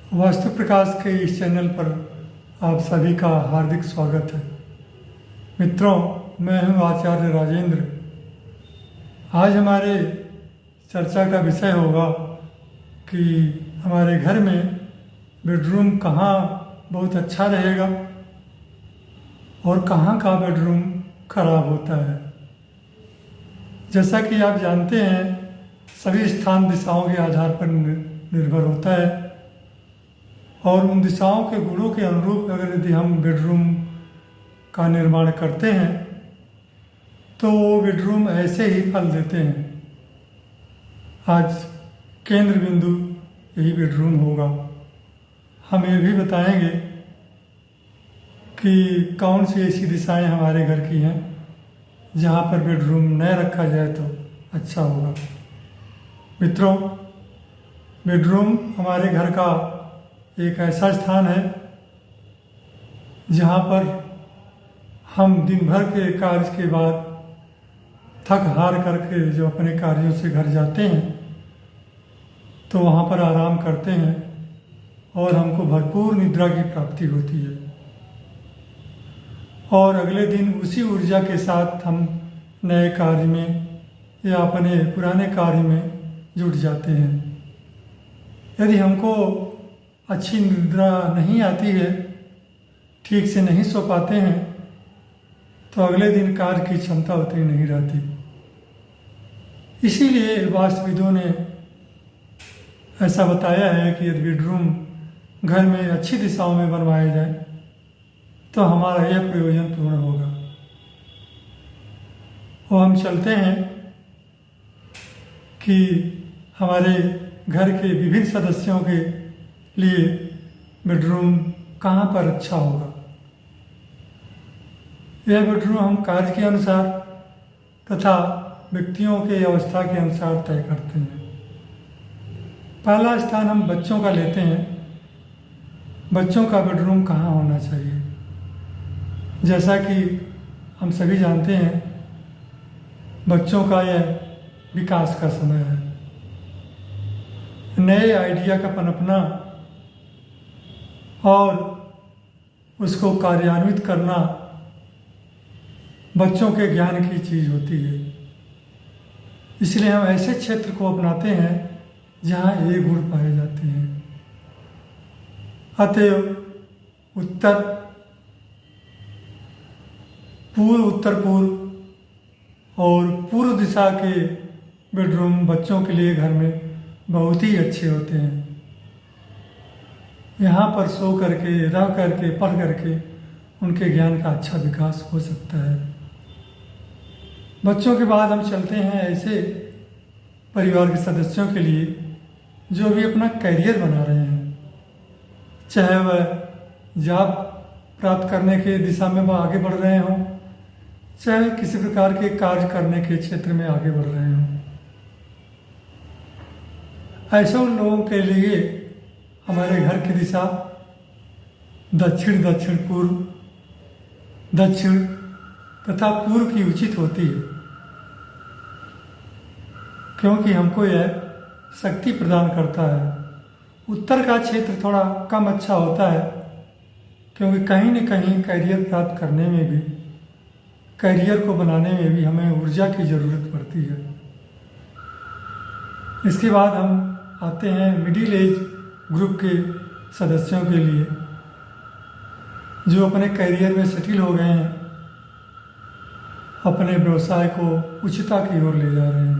वास्तु प्रकाश के इस चैनल पर आप सभी का हार्दिक स्वागत है। मित्रों, मैं हूं आचार्य राजेंद्र। आज हमारे चर्चा का विषय होगा कि हमारे घर में बेडरूम कहाँ बहुत अच्छा रहेगा और कहाँ का बेडरूम खराब होता है। जैसा कि आप जानते हैं, सभी स्थान दिशाओं के आधार पर निर्भर होता है और उन दिशाओं के गुणों के अनुरूप अगर यदि हम बेडरूम का निर्माण करते हैं तो वो बेडरूम ऐसे ही फल देते हैं। आज केंद्र बिंदु यही बेडरूम होगा। हम ये भी बताएंगे कि कौन सी ऐसी दिशाएं हमारे घर की हैं जहाँ पर बेडरूम न रखा जाए तो अच्छा होगा। मित्रों, बेडरूम हमारे घर का एक ऐसा स्थान है जहाँ पर हम दिन भर के कार्य के बाद थक हार करके जो अपने कार्यों से घर जाते हैं तो वहाँ पर आराम करते हैं और हमको भरपूर निद्रा की प्राप्ति होती है और अगले दिन उसी ऊर्जा के साथ हम नए कार्य में या अपने पुराने कार्य में जुट जाते हैं। यदि हमको अच्छी निद्रा नहीं आती है, ठीक से नहीं सो पाते हैं, तो अगले दिन कार्य की क्षमता उतनी नहीं रहती। इसीलिए वास्तुविदों ने ऐसा बताया है कि यदि बेडरूम घर में अच्छी दिशाओं में बनवाया जाए तो हमारा यह प्रयोजन पूर्ण होगा। और हम चलते हैं कि हमारे घर के विभिन्न सदस्यों के लिए बेडरूम कहाँ पर अच्छा होगा। यह बेडरूम हम कार्य के अनुसार तथा व्यक्तियों के अवस्था के अनुसार तय करते हैं। पहला स्थान हम बच्चों का लेते हैं। बच्चों का बेडरूम कहाँ होना चाहिए? जैसा कि हम सभी जानते हैं, बच्चों का यह विकास का समय है। नए आइडिया का पनपना और उसको कार्यान्वित करना बच्चों के ज्ञान की चीज़ होती है। इसलिए हम ऐसे क्षेत्र को अपनाते हैं जहाँ ये गुण पाए जाते हैं। अतएव उत्तर पूर्व और पूर्व दिशा के बेडरूम बच्चों के लिए घर में बहुत ही अच्छे होते हैं। यहाँ पर सो करके, रह करके, पढ़ करके उनके ज्ञान का अच्छा विकास हो सकता है। बच्चों के बाद हम चलते हैं ऐसे परिवार के सदस्यों के लिए जो भी अपना करियर बना रहे हैं, चाहे वह जॉब प्राप्त करने के दिशा में वह आगे बढ़ रहे हों, चाहे किसी प्रकार के कार्य करने के क्षेत्र में आगे बढ़ रहे हों। ऐसे उन लोगों के लिए हमारे घर की दिशा दक्षिण, दक्षिण पूर्व, दक्षिण तथा पूर्व की उचित होती है, क्योंकि हमको यह शक्ति प्रदान करता है। उत्तर का क्षेत्र थोड़ा कम अच्छा होता है, क्योंकि कहीं न कहीं करियर प्राप्त करने में भी, करियर को बनाने में भी हमें ऊर्जा की ज़रूरत पड़ती है। इसके बाद हम आते हैं मिडिल एज ग्रुप के सदस्यों के लिए जो अपने करियर में सेटिल हो गए हैं, अपने व्यवसाय को उच्चता की ओर ले जा रहे हैं।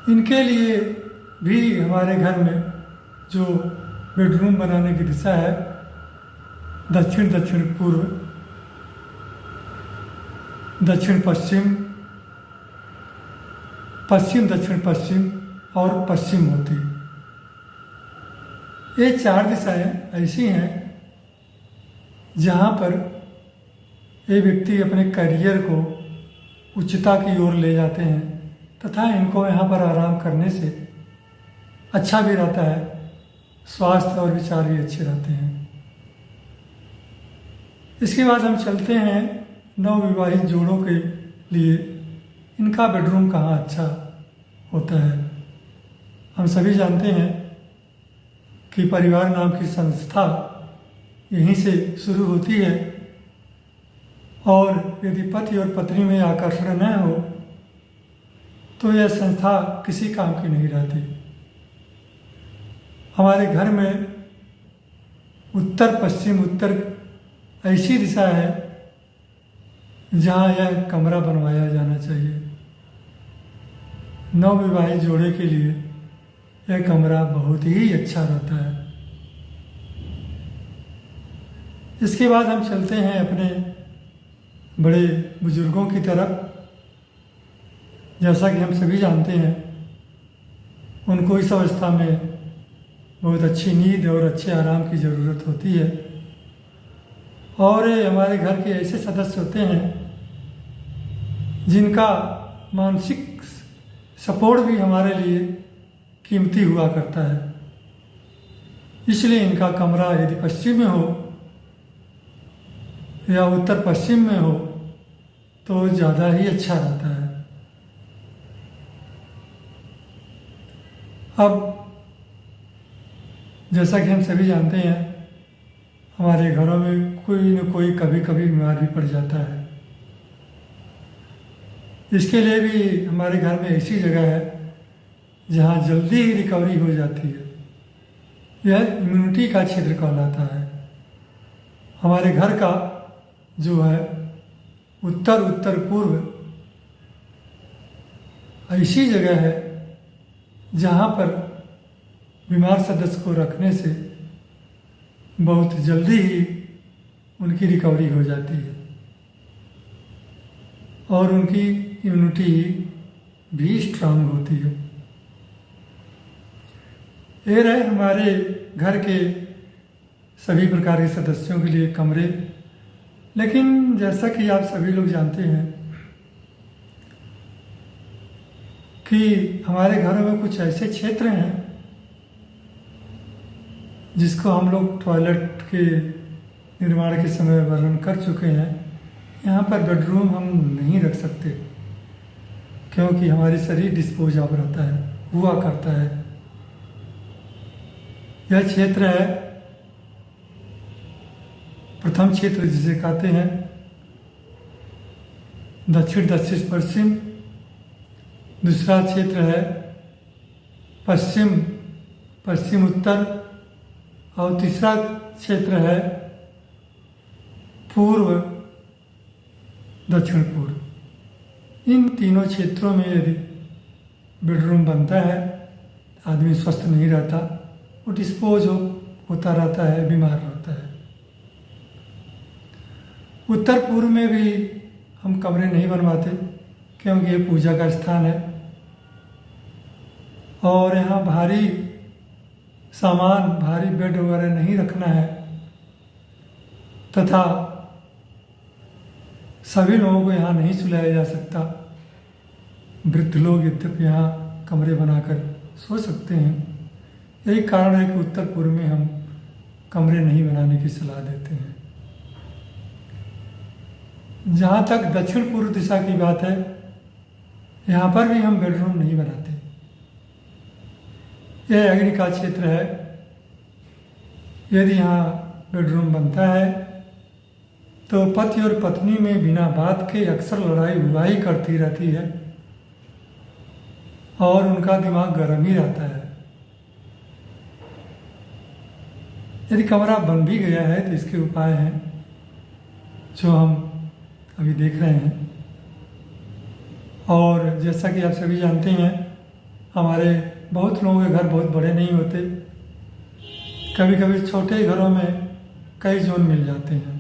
इनके लिए भी हमारे घर में जो बेडरूम बनाने की दिशा है दक्षिण, दक्षिण पूर्व, दक्षिण पश्चिम, पश्चिम दक्षिण पश्चिम और पश्चिम होती। ये चार दिशाएं ऐसी हैं जहाँ पर ये व्यक्ति अपने करियर को उच्चता की ओर ले जाते हैं तथा इनको यहाँ पर आराम करने से अच्छा भी रहता है, स्वास्थ्य और विचार भी अच्छे रहते हैं। इसके बाद हम चलते हैं नवविवाहित जोड़ों के लिए इनका बेडरूम कहाँ अच्छा होता है। हम सभी जानते हैं कि परिवार नाम की संस्था यहीं से शुरू होती है, और यदि पति और पत्नी में आकर्षण न हो तो यह संस्था किसी काम की नहीं रहती। हमारे घर में उत्तर पश्चिम उत्तर ऐसी दिशा है जहाँ यह कमरा बनवाया जाना चाहिए। नवविवाहित जोड़े के लिए यह कमरा बहुत ही अच्छा रहता है। इसके बाद हम चलते हैं अपने बड़े बुजुर्गों की तरफ। जैसा कि हम सभी जानते हैं, उनको इस अवस्था में बहुत अच्छी नींद और अच्छे आराम की ज़रूरत होती है, और हमारे घर के ऐसे सदस्य होते हैं जिनका मानसिक सपोर्ट भी हमारे लिए कीमती हुआ करता है। इसलिए इनका कमरा यदि पश्चिम में हो या उत्तर पश्चिम में हो तो ज़्यादा ही अच्छा रहता है। अब जैसा कि हम सभी जानते हैं, हमारे घरों में कोई न कोई कभी कभी बीमार भी पड़ जाता है। इसके लिए भी हमारे घर में ऐसी जगह है जहाँ जल्दी ही रिकवरी हो जाती है। यह इम्यूनिटी का क्षेत्र कहलाता है। हमारे घर का जो है उत्तर उत्तर पूर्व ऐसी जगह है जहाँ पर बीमार सदस्य को रखने से बहुत जल्दी ही उनकी रिकवरी हो जाती है और उनकी इम्यूनिटी भी स्ट्रांग होती है। ये रहे हमारे घर के सभी प्रकार के सदस्यों के लिए कमरे। लेकिन जैसा कि आप सभी लोग जानते हैं कि हमारे घरों में कुछ ऐसे क्षेत्र हैं जिसको हम लोग टॉयलेट के निर्माण के समय वर्णन कर चुके हैं। यहाँ पर बेडरूम हम नहीं रख सकते क्योंकि हमारी शरीर डिस्पोज ऑफ रहता है, हुआ करता है। यह क्षेत्र है प्रथम क्षेत्र जिसे कहते हैं दक्षिण दक्षिण पश्चिम। दूसरा क्षेत्र है पश्चिम पश्चिम उत्तर, और तीसरा क्षेत्र है पूर्व दक्षिण पूर्व। इन तीनों क्षेत्रों में यदि बेडरूम बनता है, आदमी स्वस्थ नहीं रहता, वो डिस्पोज होता रहता है, बीमार रहता है। उत्तर पूर्व में भी हम कमरे नहीं बनवाते क्योंकि ये पूजा का स्थान है और यहाँ भारी सामान, भारी बेड वगैरह नहीं रखना है, तथा सभी लोगों को यहाँ नहीं सुलाया जा सकता। वृद्ध लोग यद्यपि यहाँ कमरे बनाकर सो सकते हैं। यही कारण है कि उत्तर पूर्व में हम कमरे नहीं बनाने की सलाह देते हैं। जहाँ तक दक्षिण पूर्व दिशा की बात है, यहाँ पर भी हम बेडरूम नहीं बनाते। यह अग्नि का क्षेत्र है। यदि यहाँ बेडरूम बनता है तो पति और पत्नी में बिना बात के अक्सर लड़ाई हुआ ही करती रहती है और उनका दिमाग गर्म ही रहता है। यदि कमरा बन भी गया है तो इसके उपाय हैं जो हम अभी देख रहे हैं। और जैसा कि आप सभी जानते हैं, हमारे बहुत लोगों के घर बहुत बड़े नहीं होते। कभी कभी छोटे घरों में कई जोन मिल जाते हैं।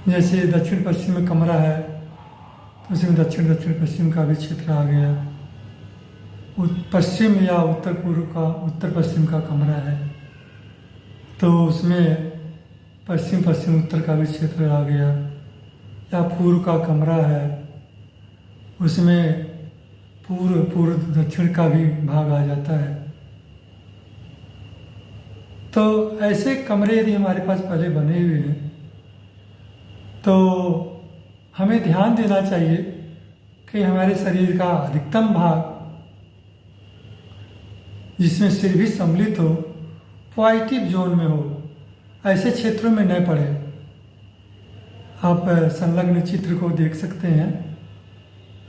जैसे दक्षिण पश्चिम में कमरा है तो उसमें दक्षिण दक्षिण पश्चिम का भी क्षेत्र आ गया। पश्चिम या उत्तर पूर्व का उत्तर पश्चिम का कमरा है तो उसमें पश्चिम पश्चिम उत्तर का भी क्षेत्र आ गया। या पूर्व का कमरा है उसमें पूर्व पूर्व दक्षिण का भी भाग आ जाता है। तो ऐसे कमरे यदि हमारे पास पहले बने हुए हैं तो हमें ध्यान देना चाहिए कि हमारे शरीर का अधिकतम भाग जिसमें सिर भी सम्मिलित हो, पॉजिटिव जोन में हो, ऐसे क्षेत्रों में न पड़े। आप संलग्न चित्र को देख सकते हैं।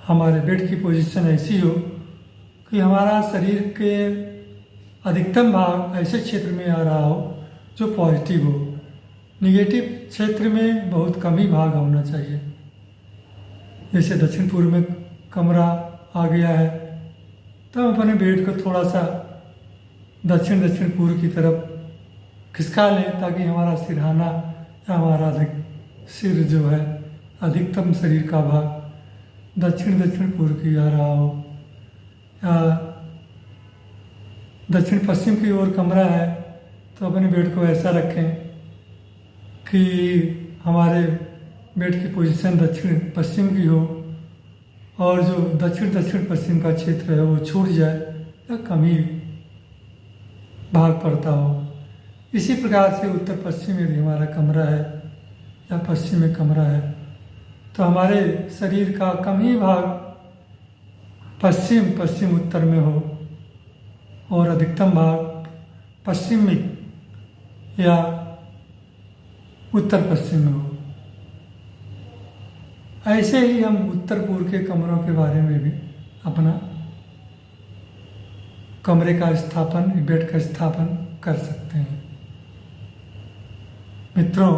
हमारे बेड की पोजीशन ऐसी हो कि हमारा शरीर के अधिकतम भाग ऐसे क्षेत्र में आ रहा हो जो पॉजिटिव हो। निगेटिव क्षेत्र में बहुत कम ही भाग होना चाहिए। जैसे दक्षिण पूर्व में कमरा आ गया है तो हम अपने बेड को थोड़ा सा दक्षिण पूर्व की तरफ खिसका लें ताकि हमारा सिरहाना या हमारा सिर जो है अधिकतम शरीर का भाग दक्षिण पूर्व की आ रहा हो। या दक्षिण पश्चिम की ओर कमरा है तो अपने बेड को ऐसा रखें कि हमारे बेड की पोजीशन दक्षिण पश्चिम की हो और जो दक्षिण पश्चिम का क्षेत्र है वो छूट जाए या कम ही भाग पड़ता हो। इसी प्रकार से उत्तर पश्चिम यदि हमारा कमरा है या पश्चिम में कमरा है तो हमारे शरीर का कम ही भाग पश्चिम उत्तर में हो और अधिकतम भाग पश्चिम में या उत्तर पश्चिम में हो। ऐसे ही हम उत्तर पूर्व के कमरों के बारे में भी अपना कमरे का स्थापन, बेड का स्थापन कर सकते हैं। मित्रों,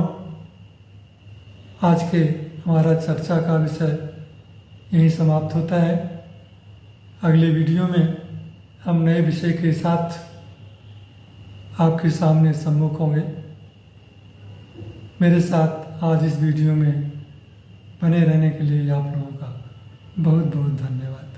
आज के हमारा चर्चा का विषय यहीं समाप्त होता है। अगले वीडियो में हम नए विषय के साथ आपके सामने सम्मुख होंगे। मेरे साथ आज इस वीडियो में बने रहने के लिए आप लोगों का बहुत बहुत धन्यवाद।